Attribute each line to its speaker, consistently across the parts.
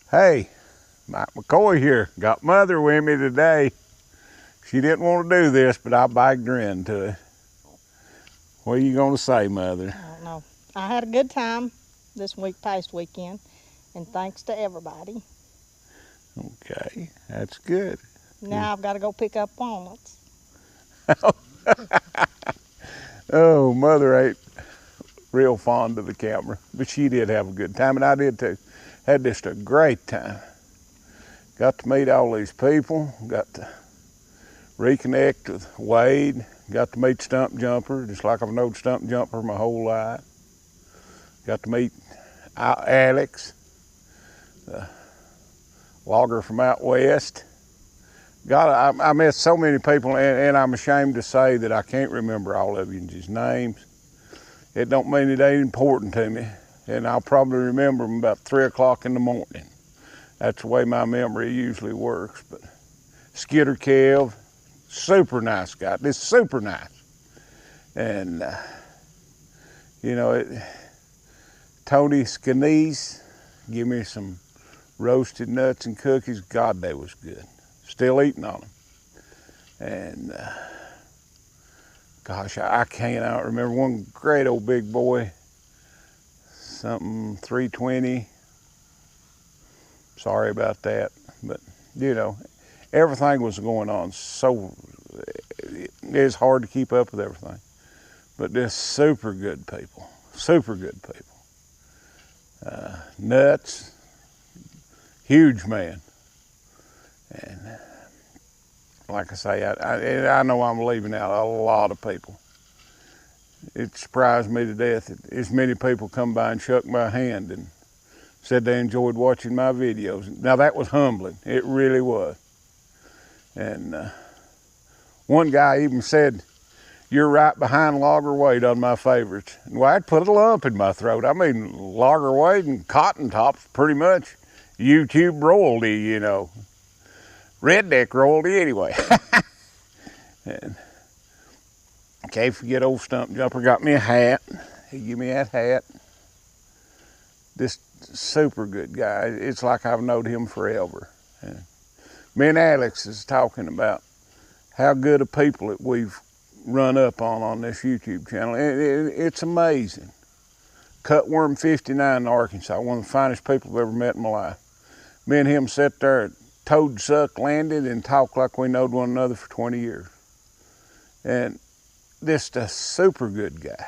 Speaker 1: Hey, Mike McCoy here. Got Mother with me today. She didn't want to do this, but I bagged her into it. What are you going to say, Mother?
Speaker 2: I don't know. I had a good time this past weekend, and thanks to everybody.
Speaker 1: Okay, that's good.
Speaker 2: Now I've got to go pick up walnuts.
Speaker 1: Oh, Mother ain't real fond of the camera, but she did have a good time, and I did too. Had just a great time. Got to meet all these people, got to reconnect with Wade, got to meet Stump Jumper, just like I've known Stump Jumper my whole life. Got to meet Alex, the logger from out west. I met so many people, and I'm ashamed to say that I can't remember all of y''s names. It don't mean it ain't important to me, and I'll probably remember them about 3 o'clock in the morning. That's the way my memory usually works. But Skitter Kev, super nice guy, just super nice. And, Tony Scanese, give me some roasted nuts and cookies. God, they was good. Still eating on them. And gosh, I can't remember one great old big boy, something 320. Sorry about that, but everything was going on, so it's hard to keep up with everything. But they're super good people, super good people. Nuts, huge man. And like I say, I know I'm leaving out a lot of people. It surprised me to death that as many people come by and shook my hand and said they enjoyed watching my videos. Now that was humbling, it really was. And one guy even said, "You're right behind Logger Wade on my favorites." Well, I'd put a lump in my throat. I mean, Logger Wade and Cotton Top's pretty much YouTube royalty, redneck royalty anyway. And can't forget old Stump Jumper got me a hat. He gave me that hat. This super good guy. It's like I've known him forever. And me and Alex is talking about how good of people that we've run up on this YouTube channel. It's amazing. Cutworm 59 in Arkansas, one of the finest people I've ever met in my life. Me and him sat there at Toad Suck landed and talked like we knowed one another for 20 years. And just a super good guy.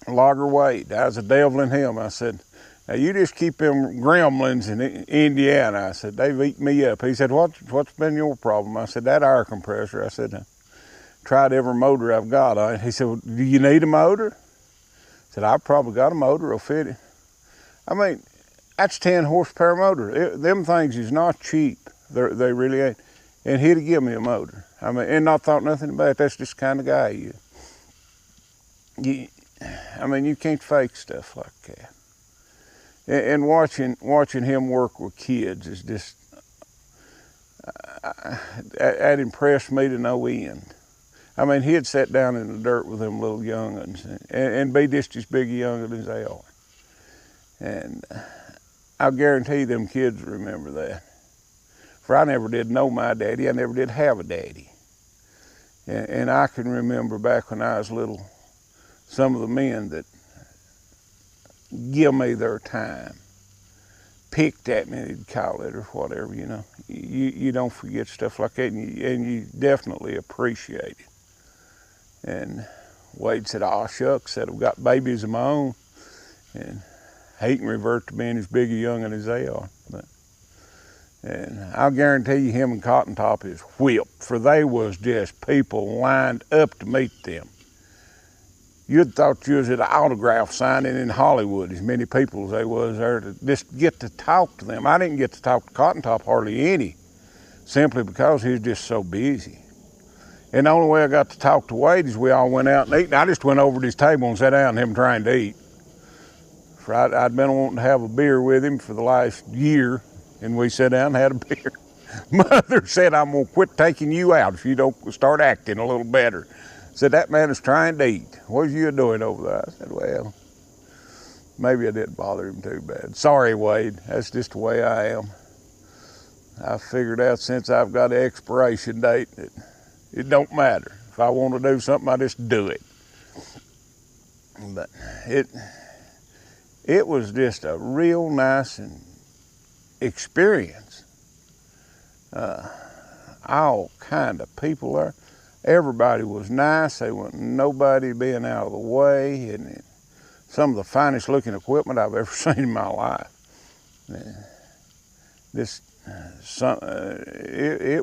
Speaker 1: Logger Wade, I was a devil in him. I said, "Now you just keep them gremlins in Indiana." I said, "They've eaten me up." He said, what's been your problem? I said, "That air compressor." I said, "I tried every motor I've got on it." He said, "Well, do you need a motor?" I said, "I've probably got a motor that'll fit it." I mean, that's 10 horsepower motor. Them things is not cheap. They really ain't. And he'd have given me a motor. I mean, and not thought nothing about it. That's just the kind of guy you can't fake stuff like that. And watching him work with kids is just, that impressed me to no end. I mean, he'd sit down in the dirt with them little young'uns and be just as big a young'un as they are. And I guarantee them kids remember that. For I never did know my daddy. I never did have a daddy. And I can remember back when I was little, some of the men that give me their time, picked at me, they'd call it or whatever, You don't forget stuff like that, and you definitely appreciate it. And Wade said, "Oh, shucks," said, "I've got babies of my own." And he can revert to being as big a young'un as they are. And I'll guarantee you him and Cotton Top is whipped, for they was just people lined up to meet them. You'd thought you was at an autograph signing in Hollywood, as many people as they was there to just get to talk to them. I didn't get to talk to Cotton Top hardly any, simply because he was just so busy. And the only way I got to talk to Wade is we all went out and ate, and I just went over to his table and sat down, him trying to eat. For I'd been wanting to have a beer with him for the last year, and we sat down and had a beer. Mother said, "I'm gonna quit taking you out if you don't start acting a little better." Said, "That man is trying to eat. What are you doing over there?" I said, "Well, maybe I didn't bother him too bad. Sorry, Wade. That's just the way I am. I figured out since I've got an expiration date that it don't matter. If I want to do something, I just do it. But it was just a real nice experience. All kind of people there. Everybody was nice. There wasn't nobody being out of the way, and some of the finest looking equipment I've ever seen in my life. It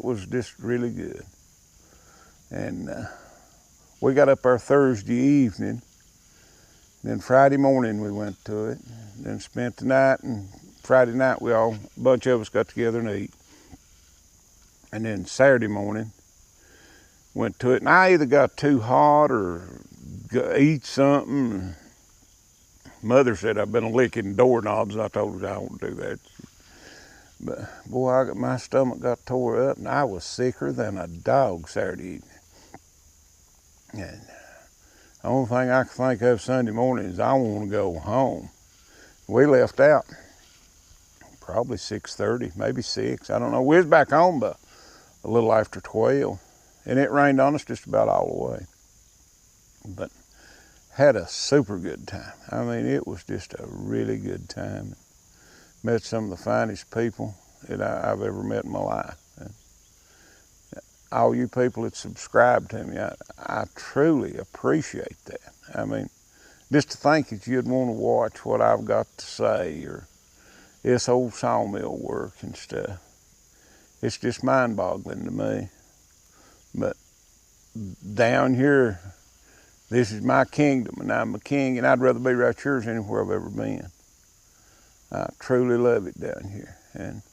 Speaker 1: was just really good. And we got up there Thursday evening. Then Friday morning we went to it. Then spent the night, and Friday night a bunch of us got together and ate. And then Saturday morning went to it, and I either got too hot or eat something. Mother said I've been licking doorknobs. I told her I don't do that. But boy, my stomach got tore up, and I was sicker than a dog Saturday evening. And the only thing I could think of Sunday morning is I want to go home. We left out probably 6:30, maybe 6. I don't know. We was back home by a little after 12, and it rained on us just about all the way. But had a super good time. I mean, it was just a really good time. Met some of the finest people that I've ever met in my life. And all you people that subscribe to me, I truly appreciate that. I mean, just to think that you'd want to watch what I've got to say, or this old sawmill work and stuff. It's just mind-boggling to me. But down here, this is my kingdom, and I'm a king, and I'd rather be right here than anywhere I've ever been. I truly love it down here. And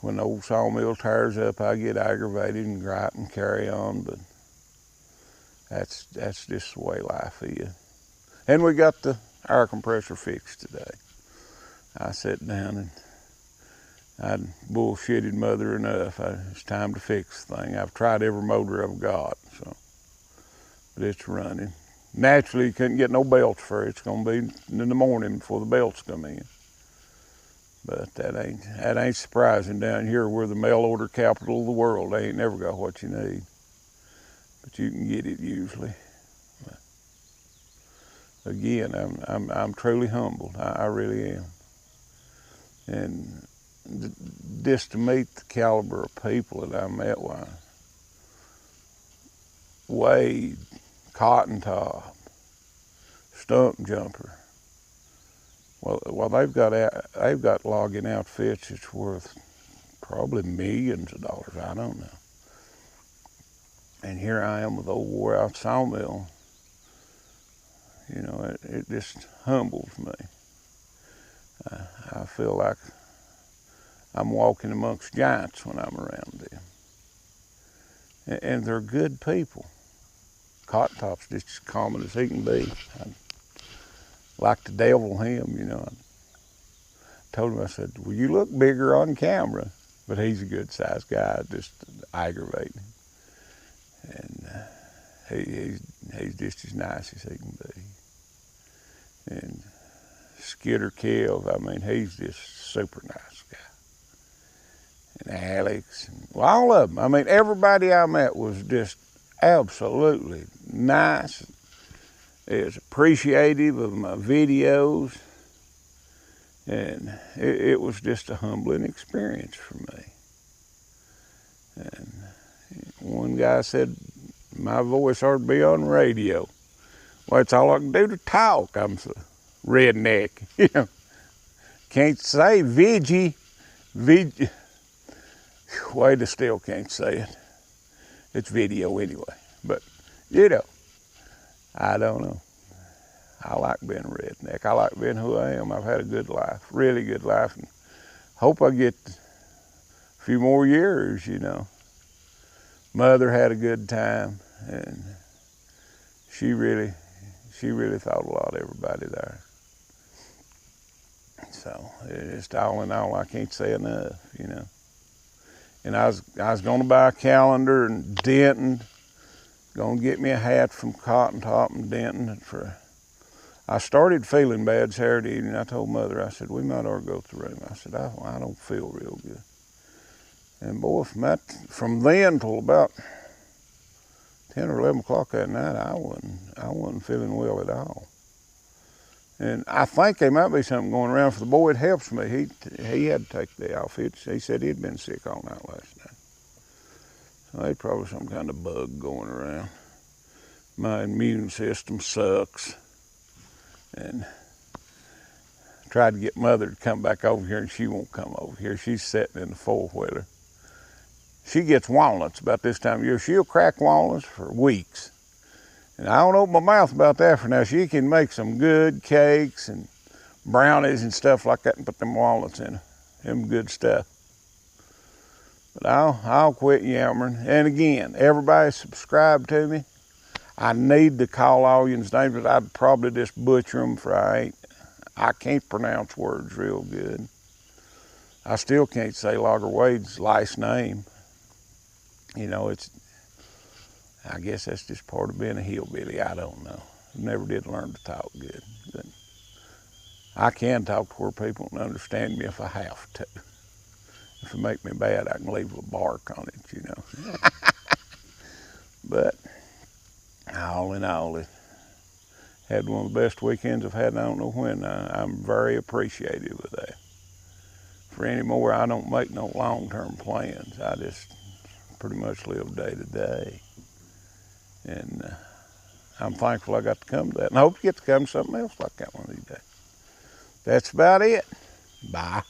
Speaker 1: when the old sawmill tears up, I get aggravated and gripe and carry on, but that's just the way life is. And we got the air compressor fixed today. I sat down and I'd bullshitted Mother enough. It's time to fix the thing. I've tried every motor I've got, but it's running. Naturally, you couldn't get no belts for it. It's gonna be in the morning before the belts come in. But that ain't surprising down here. We're the mail order capital of the world. They ain't never got what you need, but you can get it usually. Again, I'm truly humbled. I really am. And just to meet the caliber of people that I met, Wade, Cotton Top, Stump Jumper. Well, they've got logging outfits that's worth probably millions of dollars. I don't know. And here I am with old wore out sawmill. You know, it just humbles me. I feel like I'm walking amongst giants when I'm around them. And they're good people. Cotton Top's just as common as he can be. I like to devil him, you know. I told him, I said, well, you look bigger on camera, but he's a good sized guy, just aggravating. And he's just as nice as he can be. And Skidder Kev, I mean, he's just a super nice guy. And Alex, and all of them. I mean, everybody I met was just absolutely nice. Is appreciative of my videos. And it was just a humbling experience for me. And one guy said, my voice ought to be on radio. Well, it's all I can do to talk. I'm so redneck, you know. Can't say veggie. Wade, I still can't say it. It's video anyway. But, you know, I don't know. I like being a redneck. I like being who I am. I've had a good life, really good life, and hope I get a few more years, you know. Mother had a good time, and she really thought a lot of everybody there. So it's all in all, I can't say enough, you know. And I was going to buy a calendar in Denton, going to get me a hat from Cotton Top and Denton I started feeling bad Saturday evening. I told Mother, I said, we might ought to go to the room. I said, I don't feel real good. And boy, from then till about 10 or 11 o'clock that night, I wasn't feeling well at all. And I think there might be something going around for the boy. It helps me. He had to take the day off. He said he'd been sick all night last night. So there's probably some kind of bug going around. My immune system sucks. And I tried to get Mother to come back over here, and she won't come over here. She's sitting in the four-wheeler. She gets walnuts about this time of year. She'll crack walnuts for weeks. And I don't open my mouth about that for now. She can make some good cakes and brownies and stuff like that and put them walnuts in them good stuff. But I'll quit yammering. And again, everybody subscribe to me. I need to call all your names, but I'd probably just butcher them for I can't pronounce words real good. I still can't say Logger Wade's last name. You know, I guess that's just part of being a hillbilly. I don't know. Never did learn to talk good. But I can talk to where people can understand me if I have to. If it make me bad, I can leave a bark on it, you know. But all in all, it had one of the best weekends I've had, and I don't know when. I'm very appreciative of that. For any more, I don't make no long-term plans. I just pretty much live day to day. And I'm thankful I got to come to that. And I hope you get to come to something else like that one of these days. That's about it. Bye.